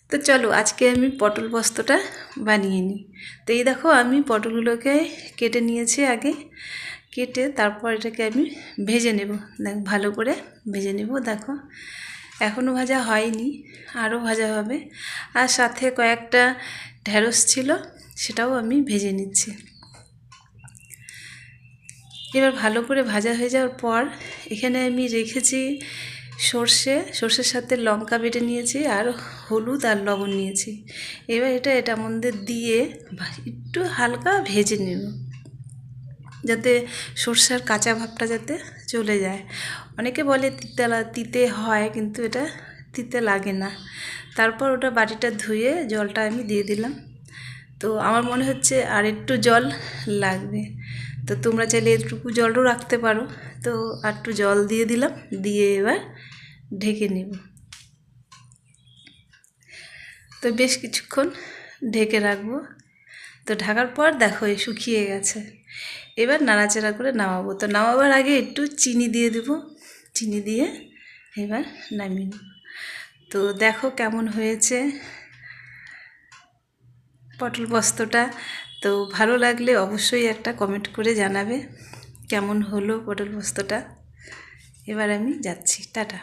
তো চলো আজকে আমি পটল পোস্তটা বানিয়ে নিই। তো এই দেখো আমি পটলগুলোকে কেটে নিয়েছি আগে, কেটে তারপর এটাকে আমি ভেজে নেব। দেখো ভালো করে ভেজে নেব। দেখো এখনও ভাজা হয়নি, আরও ভাজা হবে। আর সাথে কয়েকটা ঢ্যাঁড়স ছিল, সেটাও আমি ভেজে নিচ্ছি। এবার ভালো করে ভাজা হয়ে যাওয়ার পর এখানে আমি রেখেছি সর্ষের সাথে লঙ্কা বেটে নিয়েছি, আর হলুদ আর লবণ নিয়েছি। এবার এটার মধ্যে দিয়ে একটু হালকা ভেজে নেব, যাতে সর্ষের কাঁচা ভাবটা যাতে চলে যায়। অনেকে বলে তিতে হয়, কিন্তু এটা তিতে লাগে না। তারপর ওটা বাটিটা ধুয়ে জলটা আমি দিয়ে দিলাম। তো আমার মনে হচ্ছে আর একটু জল লাগবে, তো তোমরা চাইলে এটুকু জলও রাখতে পারো। তো আর একটু জল দিয়ে দিলাম, দিয়ে এবার ঢেকে নেব। তো বেশ কিছুক্ষণ ঢেকে রাখবো। তো ঢাকার পর দেখো শুকিয়ে গেছে। এবার নাড়াচাড়া করে নামাবো। তো নামাবার আগে একটু চিনি দিয়ে দেবো, চিনি দিয়ে এবার নামিয়ে নেব। তো দেখো কেমন হয়েছে পটল পোস্তটা। তো ভালো লাগলে অবশ্যই একটা কমেন্ট করে জানাবে কেমন হলো পটল পোস্তটা। এবার আমি যাচ্ছি, টাটা।